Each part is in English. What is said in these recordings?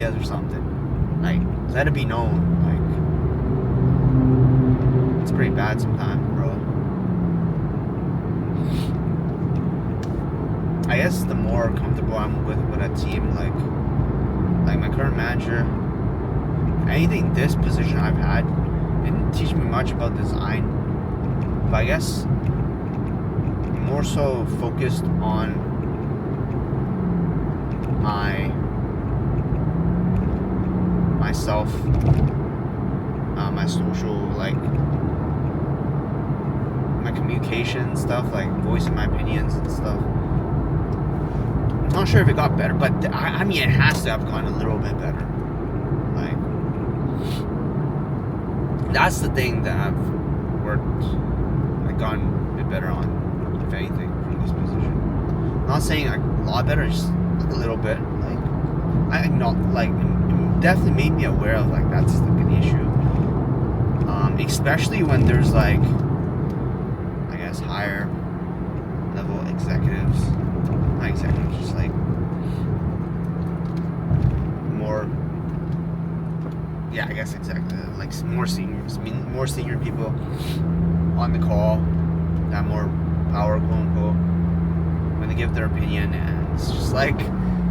or something. Like, let it be known. Like, it's pretty bad sometimes, bro. I guess the more comfortable I'm with a team, like my current manager, anything this position I've had didn't teach me much about design, but I guess more so focused on myself, my social, like my communication stuff, like voicing my opinions and stuff. I'm not sure if it got better, but I mean, it has to have gone a little bit better. Like, that's the thing that I've gotten a bit better on, if anything, from this position. I'm not saying like a lot better, just like a little bit. Like, it definitely made me aware of like that's like an issue. Especially when there's like, I guess, higher level executives. Not executives, just like more, yeah, I guess executive, like more senior people on the call, that more power, quote unquote, when they give their opinion, and it's just like,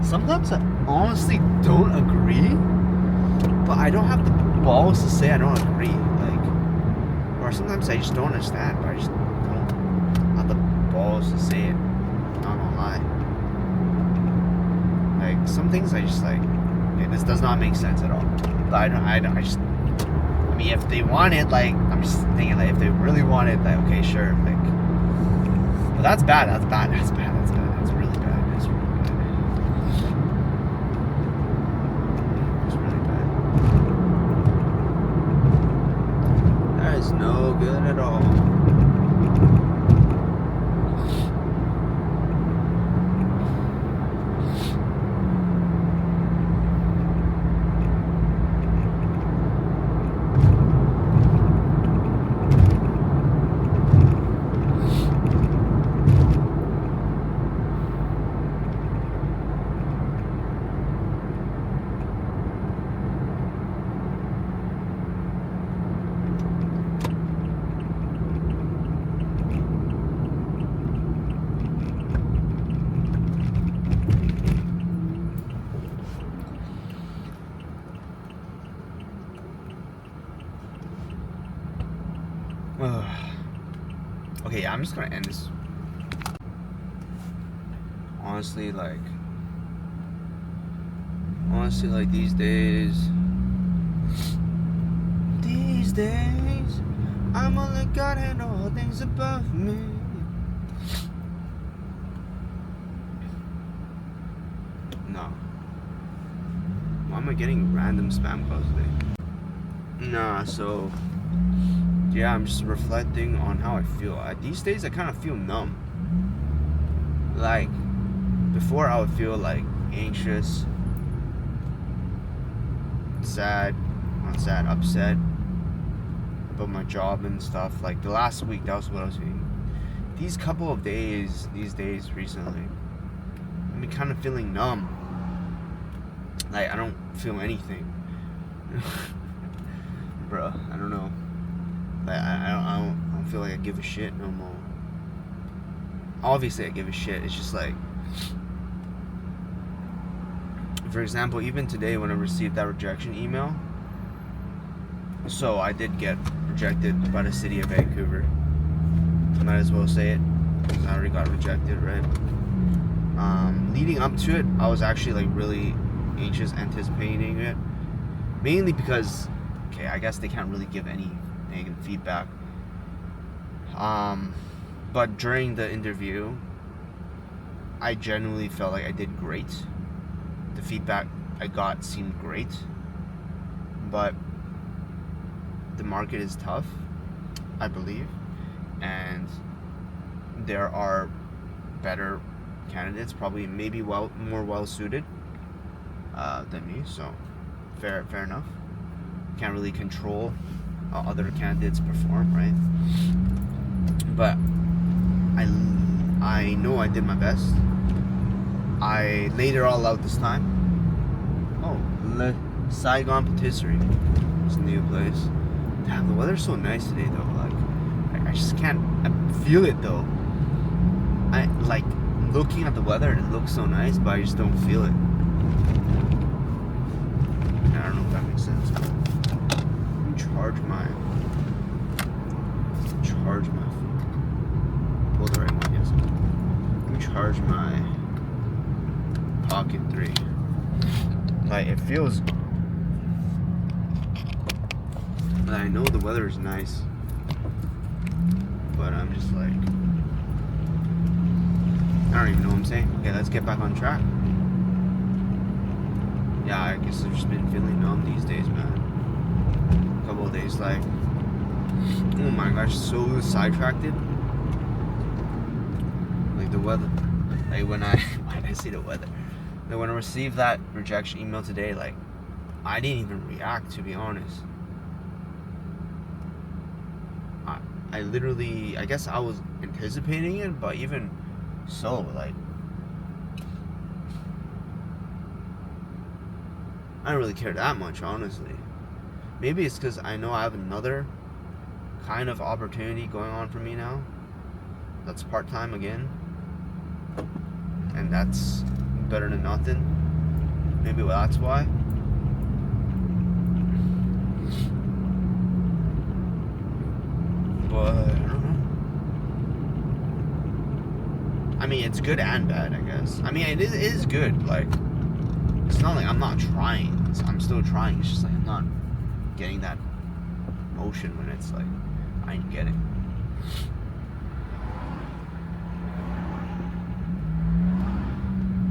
sometimes I honestly don't agree, but I don't have the balls to say I don't agree, like, or sometimes I just don't understand, but I just don't have the balls to say it. Not gonna lie. Like, some things I just like, okay, this does not make sense at all. But I mean, if they want it, like, I'm just thinking, like, if they really want it, like, okay, sure, like, but that's bad, that's really bad, it's really bad. That is no good at all. Okay, yeah, I'm just gonna end this. Honestly, like these days, I'm only God and all things above me. No. Why am I getting random spam calls today? Nah, so yeah, I'm just reflecting on how I feel. These days, I kind of feel numb. Like, before I would feel like anxious, upset about my job and stuff. Like, the last week, that was what I was feeling. These days recently, I've been kind of feeling numb. Like, I don't feel anything. Bruh, I don't know. Like, I don't feel like I give a shit no more. Obviously I give a shit. It's just like, for example, even today when I received that rejection email, so I did get rejected by the city of Vancouver. Might as well say it, because I already got rejected, right? Leading up to it, I was actually like really anxious, anticipating it, mainly because, okay, I guess they can't really give any negative feedback. But during the interview, I genuinely felt like I did great. The feedback I got seemed great, but the market is tough, I believe, and there are better candidates, probably maybe more well suited than me. So fair enough. Can't really control how other candidates perform, right? But I know I did my best. I laid it all out this time. Oh, Le Saigon Patisserie. It's a new place. Damn, the weather's so nice today though. Like, I just can't feel it though. I like looking at the weather and it looks so nice, but I just don't feel it. I don't know if that makes sense. But let me charge my pull the right one, yes. Let me charge my Pocket 3. Like, it feels like, I know the weather is nice, but I'm just like, I don't even know what I'm saying. Okay, let's get back on track. Yeah, I guess I've just been feeling numb these days, man. A couple of days, like, oh my gosh, so sidetracked. Like the weather, like when why did I say the weather? Like when I received that rejection email today, like I didn't even react, to be honest. I literally, I guess I was anticipating it, but even so, like, I don't really care that much, honestly. Maybe it's because I know I have another kind of opportunity going on for me now. That's part-time again. And that's better than nothing. Maybe that's why. But I don't know. I mean, it's good and bad, I guess. I mean, it is good. Like, it's not like I'm not trying. I'm still trying. It's just like I'm not getting that motion when it's like I ain't getting.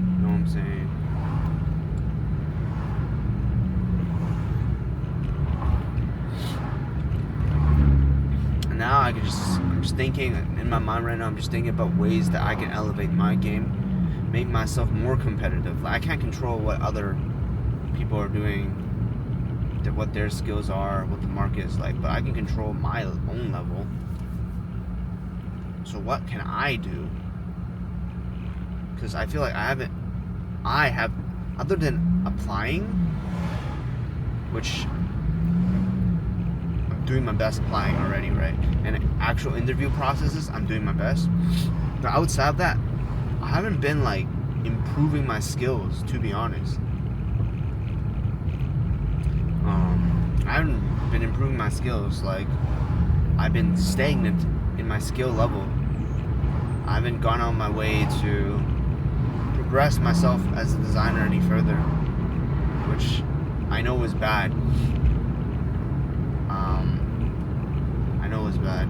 You know what I'm saying? And now I'm just thinking in my mind right now. I'm just thinking about ways that I can elevate my game, make myself more competitive. Like, I can't control what other people are doing, what their skills are, what the market is like, but I can control my own level. So what can I do? Because I feel like I have, other than applying, which I'm doing my best applying already, right? And actual interview processes, I'm doing my best. But outside of that, I haven't been like improving my skills, to be honest. I haven't been improving my skills. Like, I've been stagnant in my skill level. I haven't gone on my way to progress myself as a designer any further, which I know is bad. I know it's bad.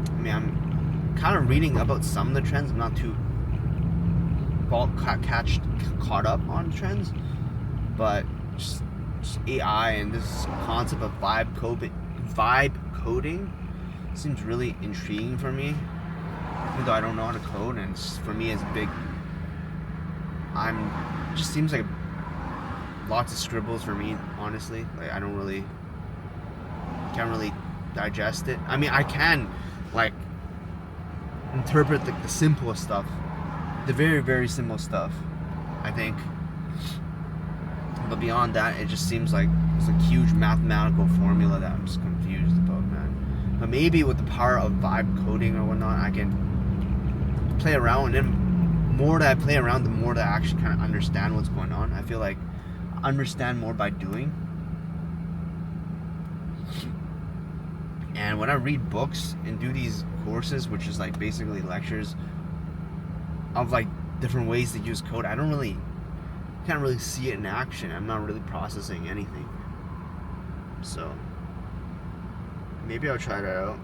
I mean, I'm kind of reading about some of the trends. I'm not too caught up on trends, but just AI and this concept of vibe coding seems really intriguing for me, even though I don't know how to code, and for me it's big. Just seems like lots of scribbles for me, honestly. Like, I can't really digest it. I mean, I can like interpret the simplest stuff, the very, very simple stuff, I think. But beyond that, it just seems like it's a huge mathematical formula that I'm just confused about, man. But maybe with the power of vibe coding or whatnot, I can play around, and then the more that I play around, the more that I actually kind of understand what's going on. I feel like I understand more by doing. And when I read books and do these courses, which is like basically lectures of like different ways to use code, can't really see it in action. I'm not really processing anything. So maybe I'll try that out.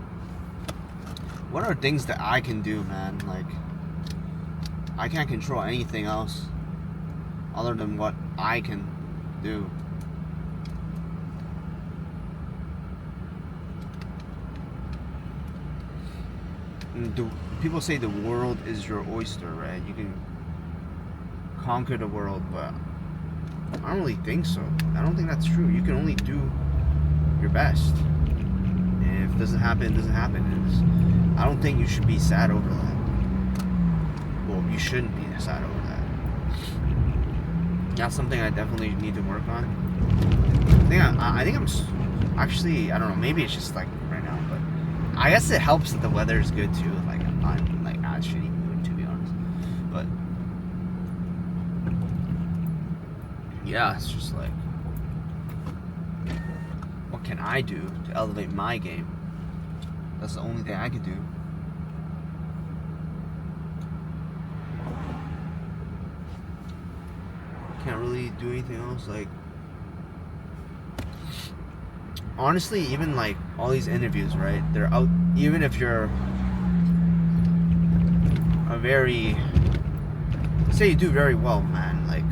What are things that I can do, man? Like, I can't control anything else other than what I can do. People say the world is your oyster, right? You can conquer the world, but I don't really think so. I don't think that's true. You can only do your best. And if it doesn't happen, it doesn't happen. I don't think you should be sad over that. Well, you shouldn't be sad over that. That's something I definitely need to work on. I think I'm actually, I don't know, maybe it's just like right now, but I guess it helps that the weather is good too. Like I'm not like as shitty mood, to be honest. But yeah, it's just like, what can I do to elevate my game? That's the only thing I could do. Can't really do anything else. Like, honestly, even like all these interviews, right? They're out. Even if you're a very, say you do very well, man. Like,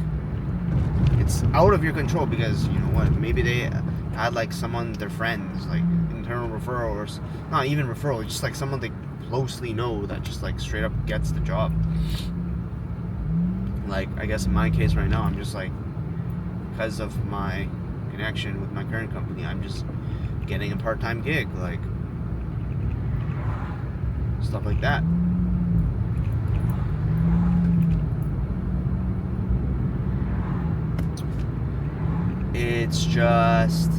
it's out of your control because you know what? Maybe they had like someone, their friends, like internal referral or not even referral, just like someone they closely know that just like straight up gets the job. Like, I guess in my case right now, I'm just like, because of my connection with my current company, I'm just getting a part-time gig, like stuff like that. It's just,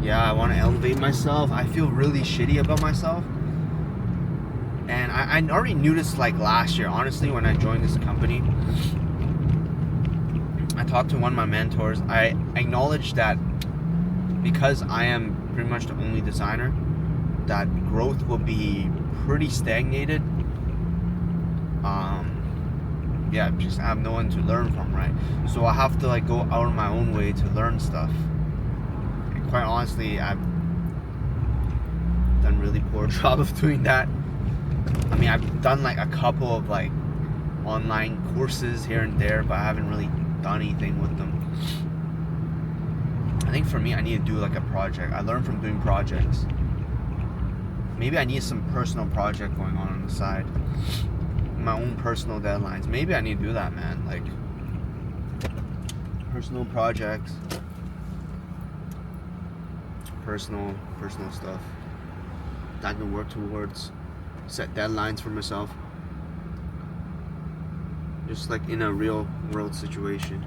yeah, I want to elevate myself. I feel really shitty about myself. And I already knew this like last year, honestly, when I joined this company. I talked to one of my mentors. I acknowledged that because I am pretty much the only designer, that growth will be pretty stagnated. Yeah, just I have no one to learn from, right? So I have to like go out of my own way to learn stuff. And quite honestly, I've done a really poor job of doing that. I mean, I've done like a couple of like online courses here and there, but I haven't really done anything with them. I think for me, I need to do like a project. I learned from doing projects. Maybe I need some personal project going on the side. My own personal deadlines. Maybe I need to do that, man. Like personal projects, personal stuff that I can work towards. Set deadlines for myself. Just like in a real world situation.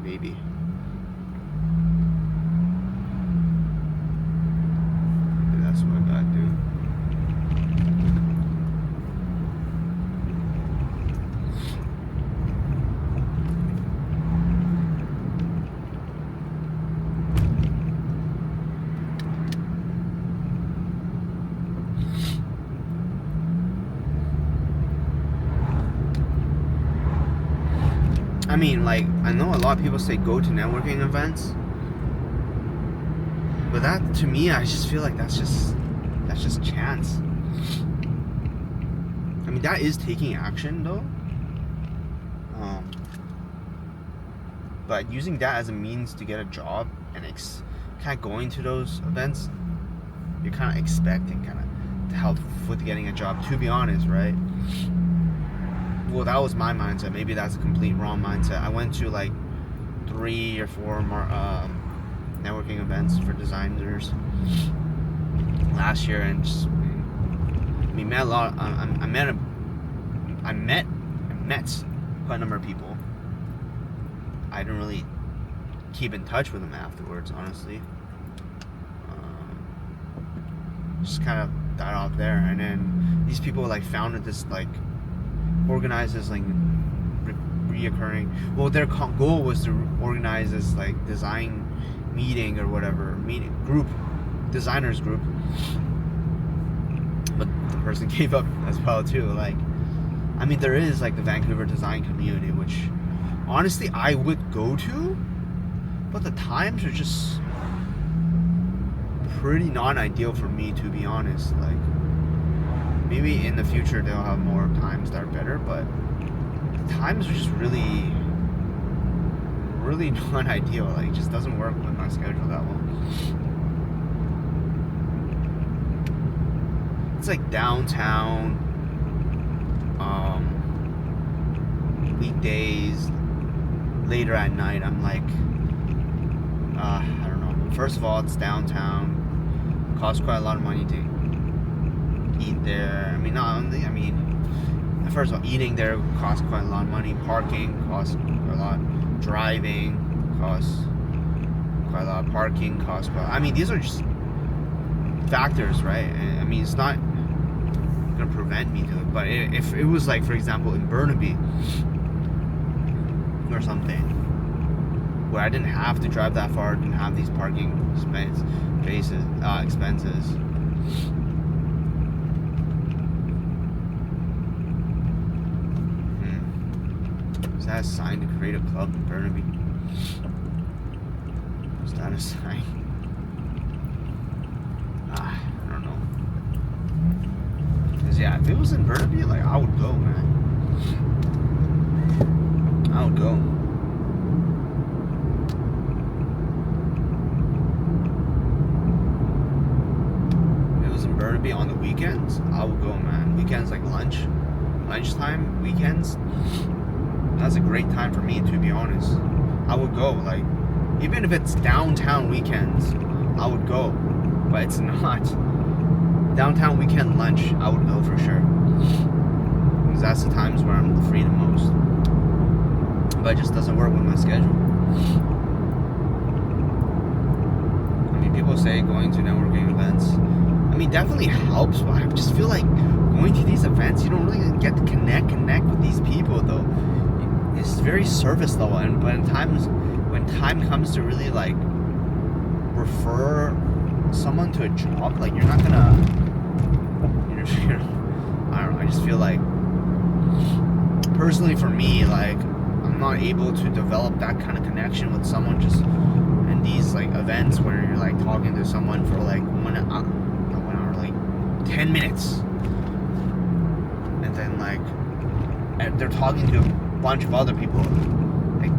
Maybe. That's what I gotta do. I mean, like, I know a lot of people say go to networking events, but that, to me, I just feel like that's just chance. I mean, that is taking action, though. But using that as a means to get a job and kind of going to those events, you're kind of expecting kind of to help with getting a job, to be honest, right? Well, that was my mindset. Maybe that's a complete wrong mindset. I went to like 3 or 4 more networking events for designers last year, and just, we met a lot. I met quite a number of people. I didn't really keep in touch with them afterwards, honestly. Just kind of died off there, and then these people like founded this like organize this like reoccurring. Well, their goal was to organize this like design meeting or whatever designers group. But the person gave up as well too. Like, I mean, there is like the Vancouver design community, which honestly I would go to, but the times are just pretty non-ideal for me, to be honest. Like, maybe in the future they'll have more times that are better, but the times are just really not ideal. Like, it just doesn't work with my schedule that well. It's like downtown, weekdays, later at night, I'm like I don't know. First of all, it's downtown. Costs quite a lot of money to eat there. I mean, not only. I mean, first of all, eating there costs quite a lot of money. Parking costs a lot. Driving costs quite a lot. Parking costs quite. I mean, these are just factors, right? I mean, it's not gonna prevent me to it. But if it was like, for example, in Burnaby or something, where I didn't have to drive that far, didn't have these parking expenses. Is that a sign to create a club in Burnaby? Is that a sign? I don't know. Cause yeah, if it was in Burnaby, like I would go, man. I would go. Burnaby on the weekends, I would go, man. Weekends, like lunchtime, weekends, that's a great time for me, to be honest. I would go, like, even if it's downtown weekends, I would go, but it's not. Downtown weekend lunch, I would go for sure, because that's the times where I'm free the most, but it just doesn't work with my schedule. I mean, people say going to networking events, I mean, definitely helps, but I just feel like going to these events, you don't really get to connect with these people, though. It's very surface level, and when time comes to really like refer someone to a job, like you're not gonna, I don't know. I just feel like, personally for me, like I'm not able to develop that kind of connection with someone just in these like events where you're like talking to someone for like 1 hour. 10 minutes, and then like they're talking to a bunch of other people, like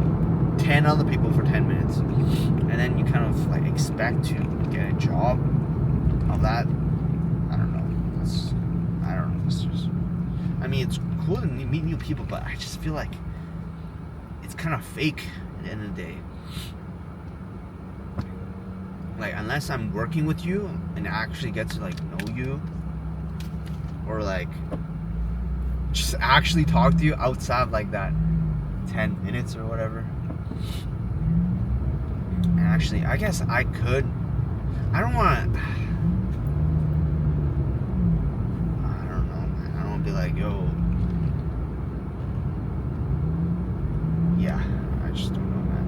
10 other people for 10 minutes, and then you kind of like expect to get a job of that. I don't know. It's just, I mean, it's cool to meet new people, but I just feel like it's kind of fake at the end of the day. Like, unless I'm working with you and actually get to like know you, or like just actually talk to you outside like that 10 minutes or whatever. And actually, I guess I could. I don't want to. I don't know, man. I don't want to be like, yo. Yeah, I just don't know, man.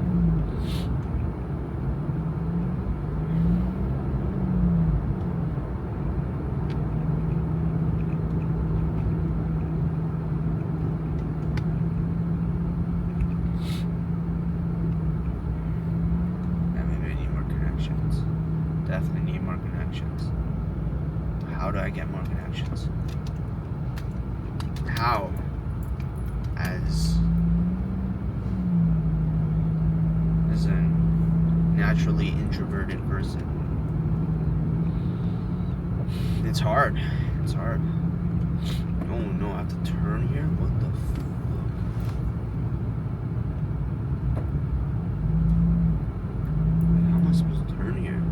Definitely need more connections. How do I get more connections? How? As a naturally introverted person. It's hard. It's hard. Oh no, I have to turn here? What the fuck? How am I supposed to turn here?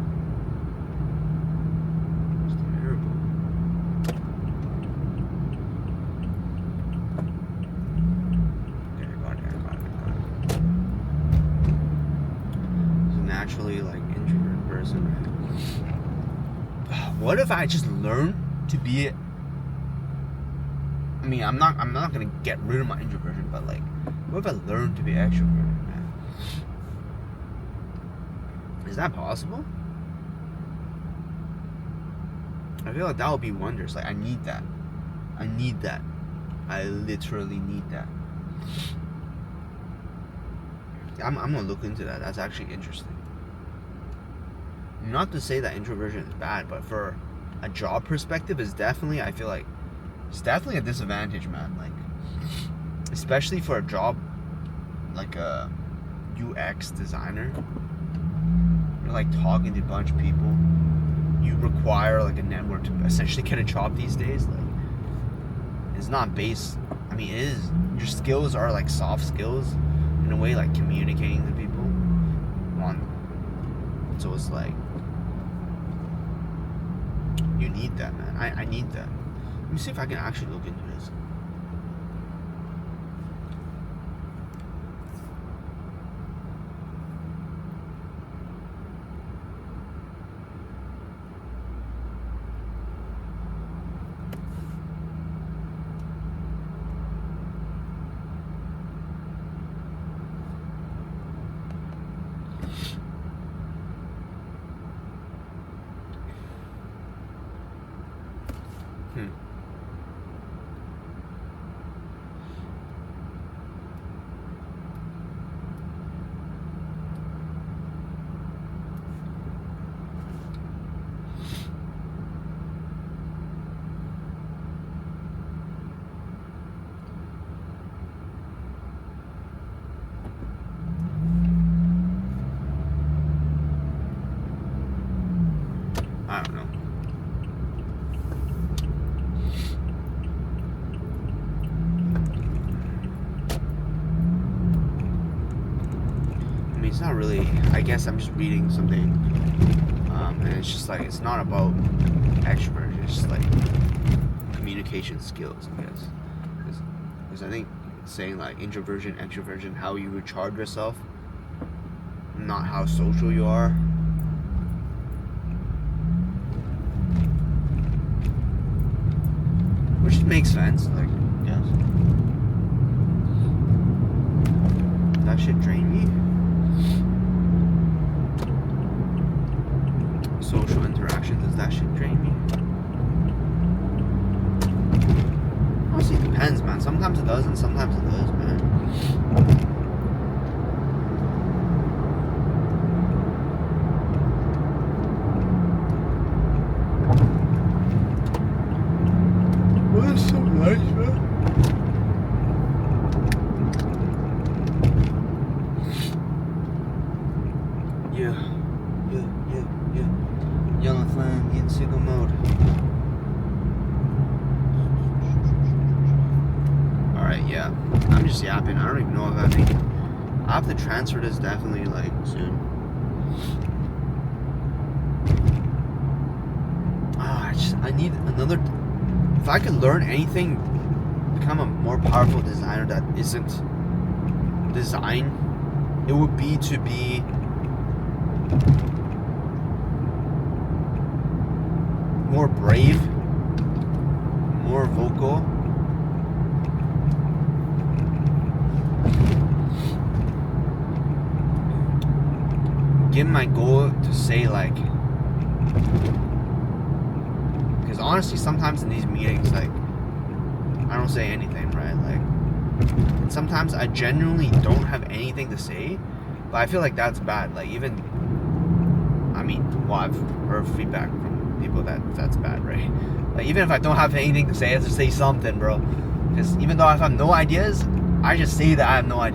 Naturally like introvert person, right? What if I just learn to be, I mean, I'm not gonna get rid of my introversion, but like, what if I learn to be extroverted, man? Is that possible? I feel like that would be wonders. Like, I need that. I literally need that. I'm gonna look into that. That's actually interesting. Not to say that introversion is bad, but for a job perspective, is definitely, I feel like it's definitely a disadvantage, man. Like, especially for a job like a UX designer, you're like talking to a bunch of people. You require like a network to essentially get a job these days. Like, it's not based. I mean, it is. Your skills are like soft skills in a way, like communicating to people on So it's like, you need that, man. I need that. Let me see if I can actually look into this. I don't know. I mean, it's not really. I guess I'm just reading something, and it's just like it's not about extroversion. It's just like communication skills, I guess. Because I think saying like introversion, extroversion, how you recharge yourself, not how social you are. Which makes sense, like, yes. That shit drain me. Social interaction, does that shit drain me? Honestly, it depends, man. Sometimes it does and sometimes it does, man. Well, that's so nice, man. Yeah. Yellow flame in single mode. Alright, yeah. I'm just yapping. I don't even know if I have to transfer this definitely like soon. I need another. If I could learn anything, become a more powerful designer that isn't design, it would be to be more brave, more vocal, give my goal to say like, because honestly sometimes in these meetings like I don't say anything, right? Like, and sometimes I genuinely don't have anything to say, but I feel like that's bad. Like, even, I mean, well, I've heard feedback from people that's bad, right? Like, even if I don't have anything to say, I have to say something, bro. Because even though I have no ideas, I just say that I have no idea.